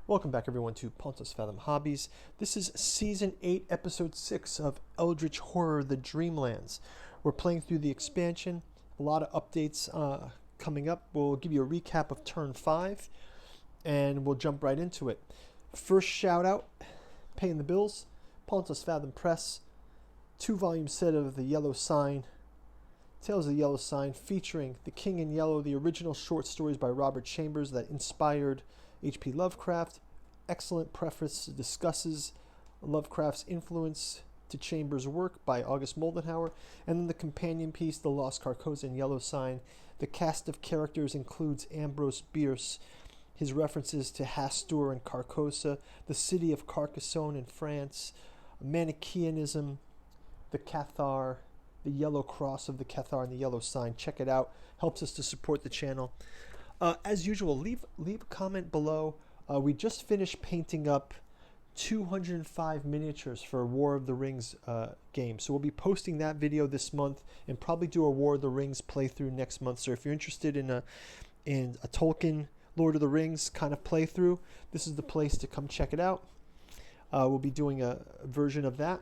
Welcome back, everyone, to Pontos Fathom Hobbies. This is Season 8, Episode 6 of Eldritch Horror, The Dreamlands. We're playing through the expansion. A lot of updates coming up. We'll give you a recap of Turn 5, and we'll jump right into it. First shout-out, paying the bills, Pontos Fathom Press, 2-volume set of The Yellow Sign, Tales of the Yellow Sign, featuring The King in Yellow, the original short stories by Robert Chambers that inspired H.P. Lovecraft. Excellent preface discusses Lovecraft's influence to Chambers' work by August Moldenhauer. And then the companion piece, The Lost Carcosa and Yellow Sign. The cast of characters includes Ambrose Bierce, his references to Hastur and Carcosa, the city of Carcassonne in France, Manichaeanism, the Cathar, the Yellow Cross of the Cathar and the Yellow Sign. Check it out. Helps us to support the channel. As usual, leave a comment below. We just finished painting up 205 miniatures for a War of the Rings game. So we'll be posting that video this month and probably do a War of the Rings playthrough next month. So if you're interested in a Tolkien Lord of the Rings kind of playthrough, this is the place to come check it out. We'll be doing a version of that.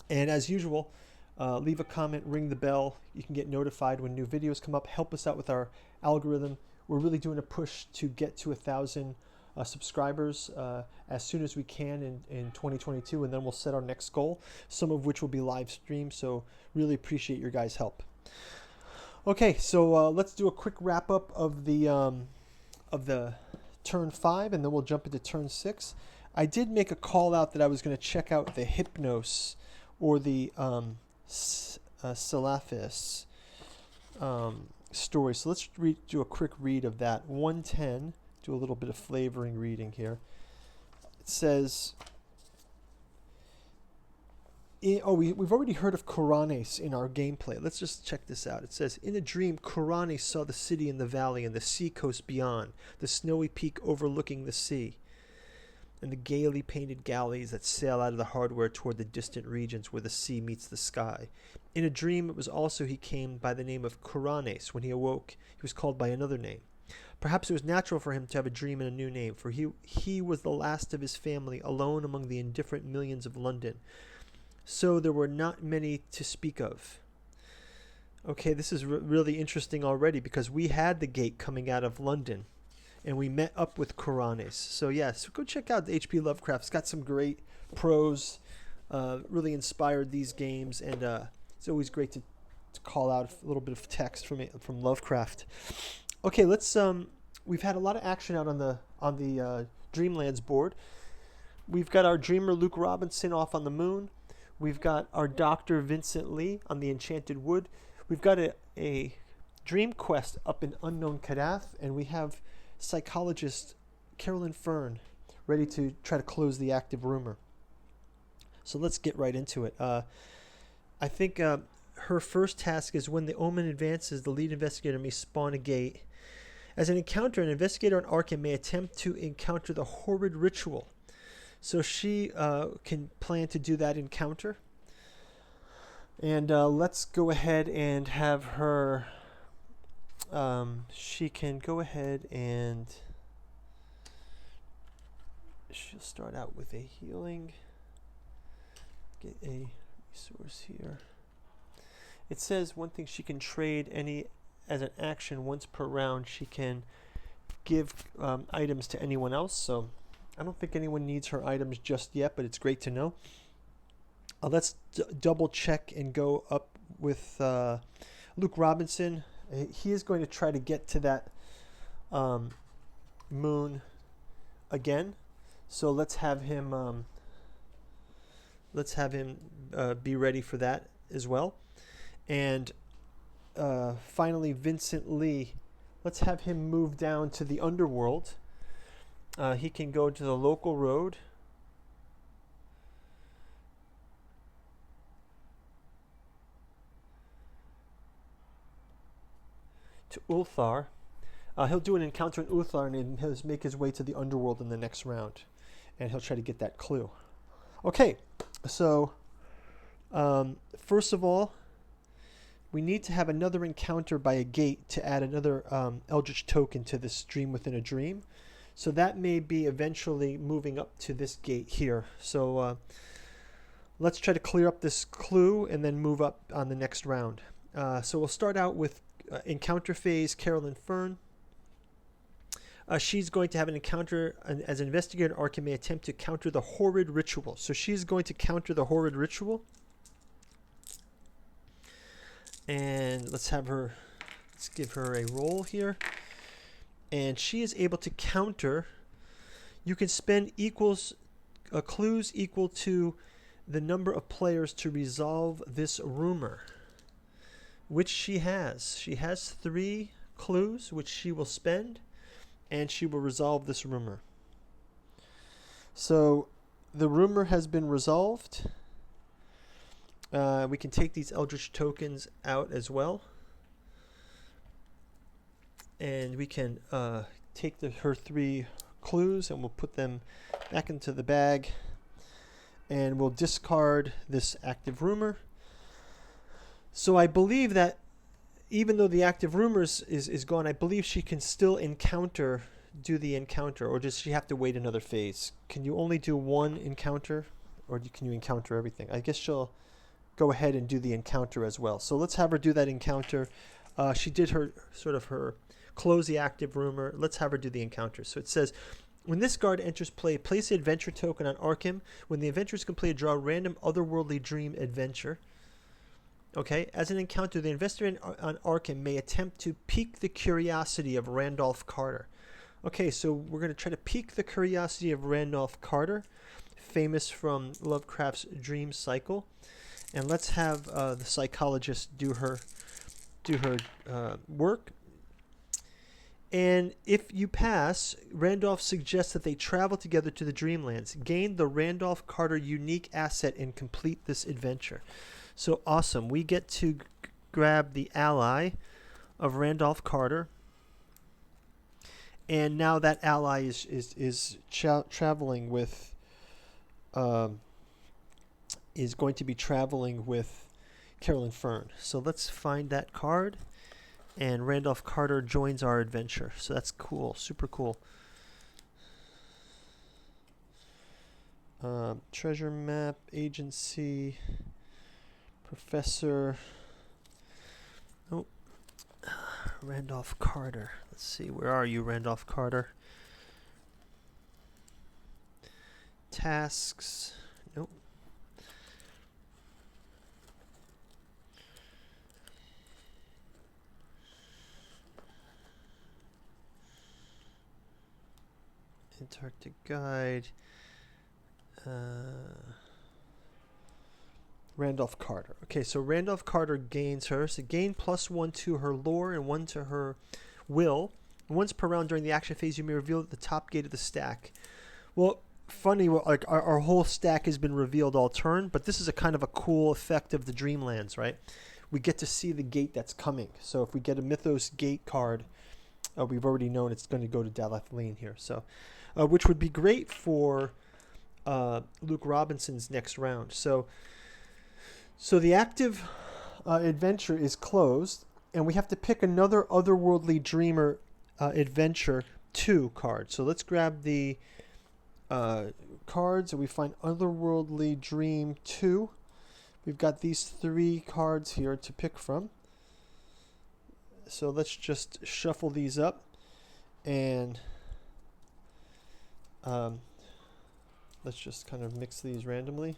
And as usual, leave a comment, ring the bell. You can get notified when new videos come up. Help us out with our algorithm. We're really doing a push to get to 1,000 subscribers as soon as we can in 2022, and then we'll set our next goal, some of which will be live stream. So really appreciate your guys' help. Okay, so let's do a quick wrap up of the turn 5, and then we'll jump into turn 6. I did make a call out that I was going to check out the Hypnos or the Salaphis story. So let's do a quick read of that. 110, do a little bit of flavoring reading here. It says, we've already heard of Kuranes in our gameplay. Let's just check this out. It says, in a dream, Kuranes saw the city in the valley and the sea coast beyond, the snowy peak overlooking the sea, and the gaily painted galleys that sail out of the hardware toward the distant regions where the sea meets the sky. In a dream, it was also he came by the name of Kuranes. When he awoke, he was called by another name. Perhaps it was natural for him to have a dream and a new name, for he was the last of his family, alone among the indifferent millions of London. So there were not many to speak of. Okay, this is really interesting already, because we had the gate coming out of London, and we met up with Kuranes. So yes, go check out the H.P. Lovecraft. It's got some great prose, really inspired these games, and it's always great to call out a little bit of text from Lovecraft. Okay, let's. We've had a lot of action out on the Dreamlands board. We've got our dreamer Luke Robinson off on the moon. We've got our doctor Vincent Lee on the Enchanted Wood. We've got a dream quest up in Unknown Kadath, and we have psychologist Carolyn Fern ready to try to close the active rumor. So let's get right into it. I think her first task is, when the omen advances, the lead investigator may spawn a gate. As an encounter, an investigator on Arkham may attempt to encounter the horrid ritual. So she can plan to do that encounter. And let's go ahead and have her... she can go ahead and she'll start out with a healing. Get a resource here. It says one thing, she can trade as an action once per round. She can give items to anyone else. So I don't think anyone needs her items just yet, but it's great to know. Let's double check and go up with Luke Robinson. He is going to try to get to that moon again. So let's have him be ready for that as well. And finally, Vincent Lee. Let's have him move down to the underworld. He can go to the local road. To Ulthar. He'll do an encounter in Ulthar, and he'll make his way to the underworld in the next round. And he'll try to get that clue. Okay, so first of all, we need to have another encounter by a gate to add another Eldritch token to this Dream Within a Dream. So that may be eventually moving up to this gate here. So let's try to clear up this clue and then move up on the next round. So we'll start out with encounter phase, Carolyn Fern. She's going to have an encounter as an investigator. Arkham may attempt to counter the horrid ritual. So she's going to counter the horrid ritual. And let's give her a roll here. And she is able to counter. You can spend clues equal to the number of players to resolve this rumor, which she has. She has 3 clues, which she will spend, and she will resolve this rumor. So the rumor has been resolved. We can take these Eldritch tokens out as well. And we can take her 3 clues and we'll put them back into the bag. And we'll discard this active rumor. So I believe that even though the active rumor is gone, I believe she can still do the encounter, or does she have to wait another phase? Can you only do 1 encounter, or can you encounter everything? I guess she'll go ahead and do the encounter as well. So let's have her do that encounter. She did her close the active rumor. Let's have her do the encounter. So it says, when this guard enters play, place the adventure token on Arkham. When the adventure is complete, draw a random otherworldly dream adventure. Okay, as an encounter, the investigator on Arkham may attempt to pique the curiosity of Randolph Carter. Okay, so we're going to try to pique the curiosity of Randolph Carter, famous from Lovecraft's Dream Cycle. And let's have the psychologist do her work. And if you pass, Randolph suggests that they travel together to the Dreamlands, gain the Randolph Carter unique asset, and complete this adventure. So awesome. We get to grab the ally of Randolph Carter. And now that ally is traveling with is going to be traveling with Carolyn Fern. So let's find that card. And Randolph Carter joins our adventure. So that's cool. Super cool. Treasure map, agency, professor. Oh, Randolph Carter. Let's see. Where are you, Randolph Carter? Tasks. Nope. Antarctic Guide. Randolph Carter. Okay, so Randolph Carter gains her. So gain +1 to her lore and 1 to her will. Once per round during the action phase, you may reveal the top gate of the stack. Well, funny, like our whole stack has been revealed all turn, but this is a kind of a cool effect of the Dreamlands, right? We get to see the gate that's coming. So if we get a Mythos gate card, we've already known it's going to go to Dalathleen here. So, which would be great for Luke Robinson's next round. So the active adventure is closed, and we have to pick another Otherworldly Dreamer Adventure 2 card. So let's grab the cards, and we find Otherworldly Dream 2. We've got these 3 cards here to pick from. So let's just shuffle these up, and let's just kind of mix these randomly.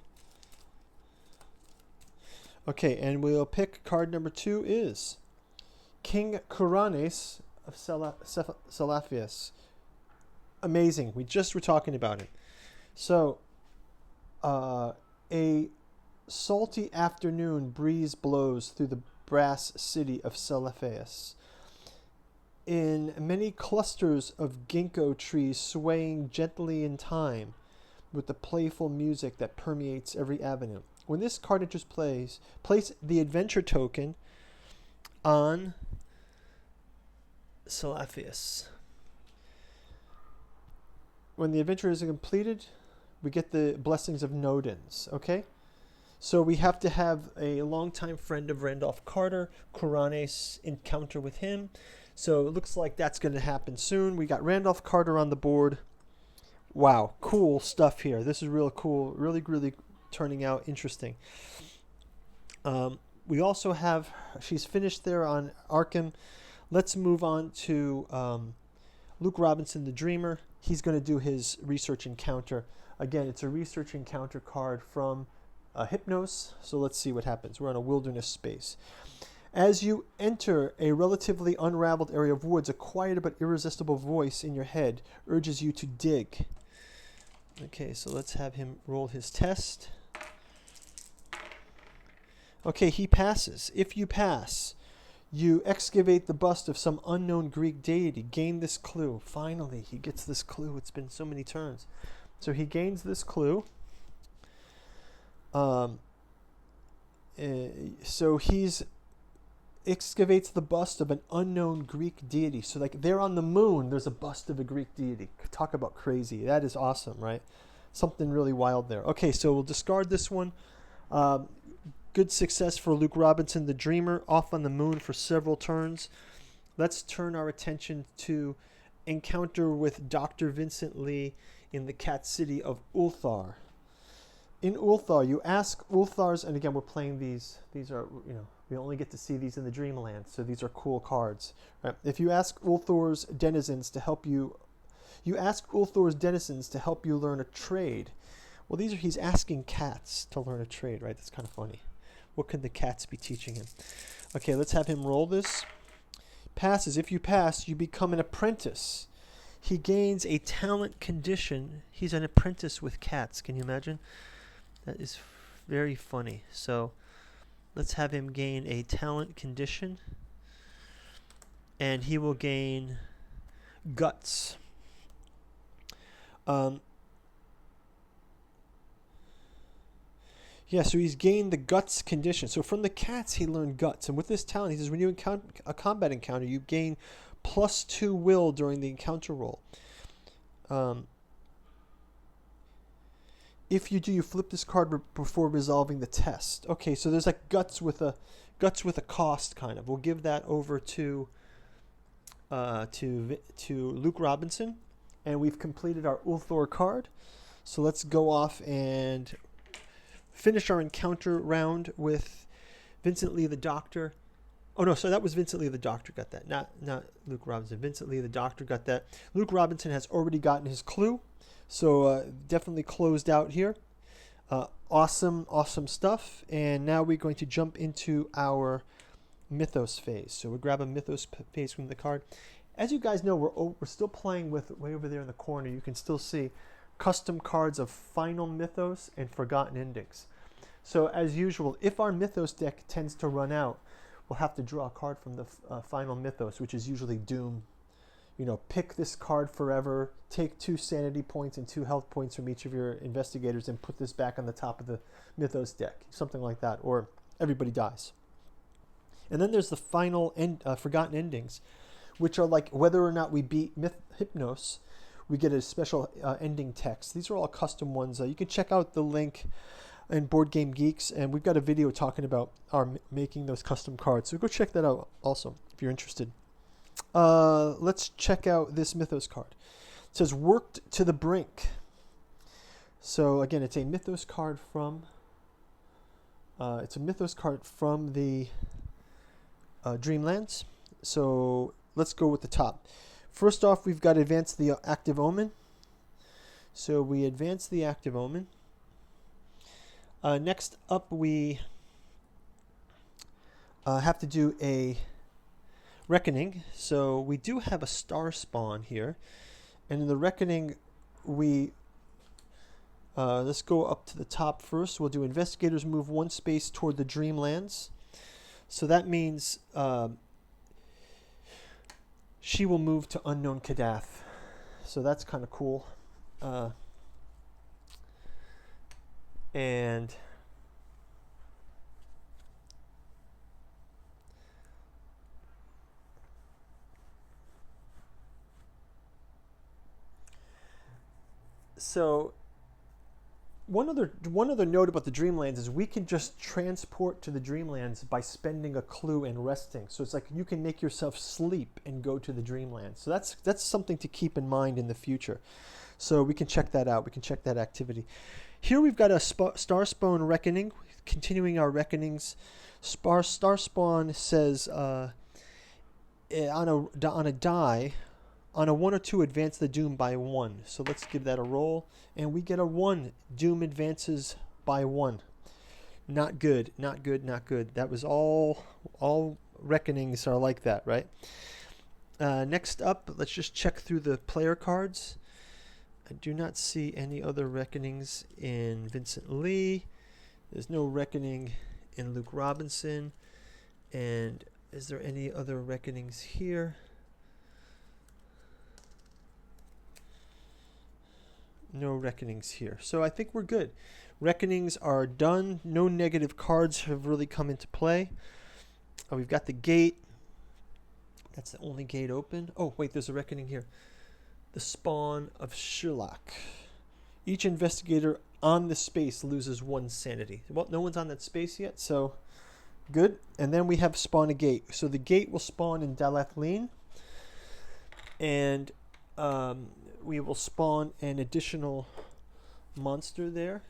Okay, and we'll pick card number 2 is King Kuranes of Salafius. Amazing. We just were talking about it. So, a salty afternoon breeze blows through the brass city of Salafius. In many clusters of ginkgo trees swaying gently in time with the playful music that permeates every avenue. When this card enters place the adventure token on Salafius. When the adventure is completed, we get the blessings of Nodens, okay? So we have to have a longtime friend of Randolph Carter, Kuranes, encounter with him. So it looks like that's going to happen soon. We got Randolph Carter on the board. Wow, cool stuff here. This is real cool. Really, really turning out interesting. We also have, she's finished there on Arkham. Let's move on to Luke Robinson, the Dreamer. He's going to do his research encounter. Again, it's a research encounter card from Hypnos. So let's see what happens. We're on a wilderness space. As you enter a relatively unraveled area of woods, a quiet but irresistible voice in your head urges you to dig. Okay, so let's have him roll his test. Okay, he passes. If you pass, you excavate the bust of some unknown Greek deity. Gain this clue. Finally, he gets this clue. It's been so many turns. So he gains this clue. So he's excavates the bust of an unknown Greek deity. So like they're on the moon, there's a bust of a Greek deity. Talk about crazy. That is awesome, right? Something really wild there. Okay, so we'll discard this one. Good success for Luke Robinson, the Dreamer, off on the moon for several turns. Let's turn our attention to encounter with Dr. Vincent Lee in the cat city of Ulthar. In Ulthar, you ask Ulthar's, and again, we're playing these. These are, we only get to see these in the Dreamlands, so these are cool cards. Right? If you ask Ulthor's denizens to help you, learn a trade. Well, he's asking cats to learn a trade, right? That's kind of funny. What could the cats be teaching him? Okay, let's have him roll this. Passes. If you pass, you become an apprentice. He gains a talent condition. He's an apprentice with cats. Can you imagine? That is very funny. So let's have him gain a talent condition. And he will gain guts. Yeah, so he's gained the guts condition. So from the cats, he learned guts. And with this talent, he says, when you encounter a combat encounter, you gain +2 will during the encounter roll. If you do, you flip this card before resolving the test. Okay, so there's like guts with a cost, kind of. We'll give that over to Luke Robinson, and we've completed our Ulthor card. So let's go off and finish our encounter round with Vincent Lee the Doctor. Oh no, so that was Vincent Lee the Doctor got that, not Luke Robinson. Vincent Lee the Doctor got that. Luke Robinson has already gotten his clue, so definitely closed out here. Awesome stuff. And now we're going to jump into our Mythos Phase. So we'll grab a Mythos Phase from the card. As you guys know, we're still playing with, way over there in the corner, you can still see custom cards of Final Mythos and Forgotten Endings. So as usual, if our Mythos deck tends to run out, we'll have to draw a card from the Final Mythos, which is usually Doom. Pick this card forever, take 2 sanity points and 2 health points from each of your investigators and put this back on the top of the Mythos deck. Something like that, or everybody dies. And then there's the final Forgotten Endings, which are like whether or not we beat Hypnos, we get a special ending text. These are all custom ones. You can check out the link in Board Game Geeks, and we've got a video talking about our making those custom cards. So go check that out also if you're interested. Let's check out this Mythos card. It says "Worked to the Brink." So again, it's a Mythos card from. It's a Mythos card from the Dreamlands. So let's go with the top. First off, we've got to advance the Active Omen. So we advance the Active Omen. Next up, we have to do a Reckoning. So we do have a Star Spawn here. And in the Reckoning, we... let's go up to the top first. We'll do Investigators move 1 space toward the Dreamlands. So that means... she will move to Unknown Kadath. So that's kind of cool. And so one other note about the Dreamlands is we can just transport to the Dreamlands by spending a clue and resting. So it's like you can make yourself sleep and go to the Dreamlands. So that's something to keep in mind in the future. So we can check that out. We can check that activity. Here we've got a Star Spawn Reckoning, continuing our reckonings. Star Spawn says on a die, on a 1 or 2, advance the Doom by 1. So let's give that a roll. And we get a 1. Doom advances by 1. Not good, not good, not good. That was all reckonings are like that, right? Next up, let's just check through the player cards. I do not see any other reckonings in Vincent Lee. There's no reckoning in Luke Robinson. And is there any other reckonings here? No reckonings here. So I think we're good. Reckonings are done. No negative cards have really come into play. We've got the gate. That's the only gate open. Oh, wait, there's a reckoning here. The Spawn of Sherlock. Each investigator on the space loses 1 sanity. Well, no one's on that space yet, so good. And then we have spawn a gate. So the gate will spawn in Dalathlene. And we will spawn an additional monster there.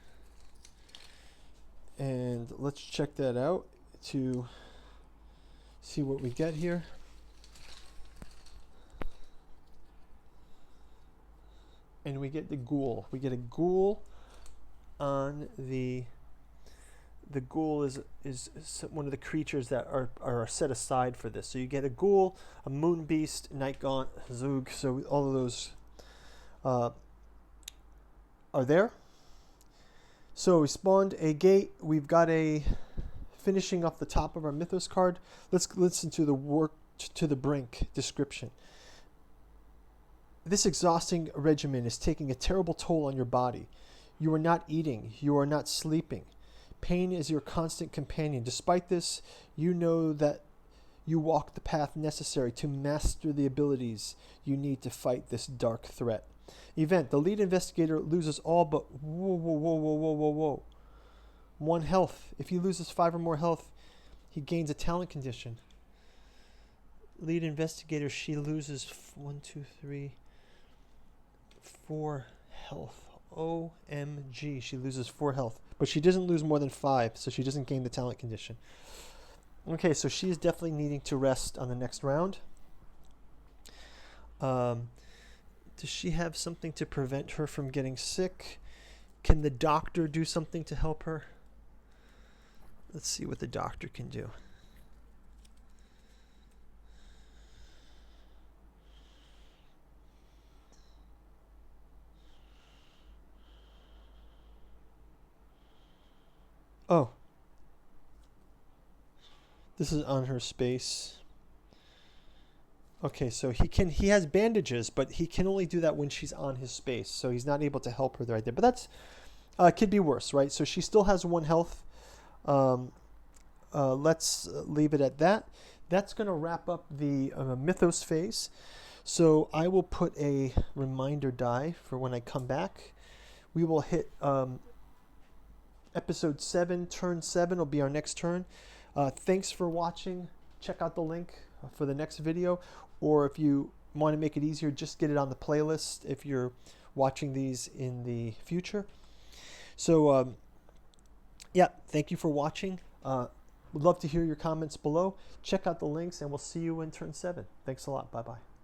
And let's check that out to see what we get here. And we get the ghoul. We get a ghoul on the ghoul is one of the creatures that are set aside for this. So you get a ghoul, a moon beast, night gaunt, Zug. So all of those are there. So we spawned a gate. We've got a finishing off the top of our Mythos card. Let's listen to the work to the brink description. This exhausting regimen is taking a terrible toll on your body. You are not eating. You are not sleeping. Pain is your constant companion. Despite this, you know that you walk the path necessary to master the abilities you need to fight this dark threat. Event. The lead investigator loses all but 1 health. If he loses 5 or more health, he gains a talent condition. Lead investigator, she loses 4 health. OMG, she loses 4 health. But she doesn't lose more than 5, so she doesn't gain the talent condition. Okay, so she is definitely needing to rest on the next round. Does she have something to prevent her from getting sick? Can the doctor do something to help her? Let's see what the doctor can do. Oh. This is on her space. Okay, so he has bandages, but he can only do that when she's on his space. So he's not able to help her right there. But that's could be worse, right? So she still has 1 health. Let's leave it at that. That's going to wrap up the Mythos phase. So I will put a reminder die for when I come back. We will hit episode 7, turn 7 will be our next turn. Thanks for watching. Check out the link for the next video, or if you want to make it easier, just get it on the playlist if you're watching these in the future. So yeah, thank you for watching. Would love to hear your comments below. Check out the links, and we'll see you in turn 7. Thanks a lot. Bye-bye.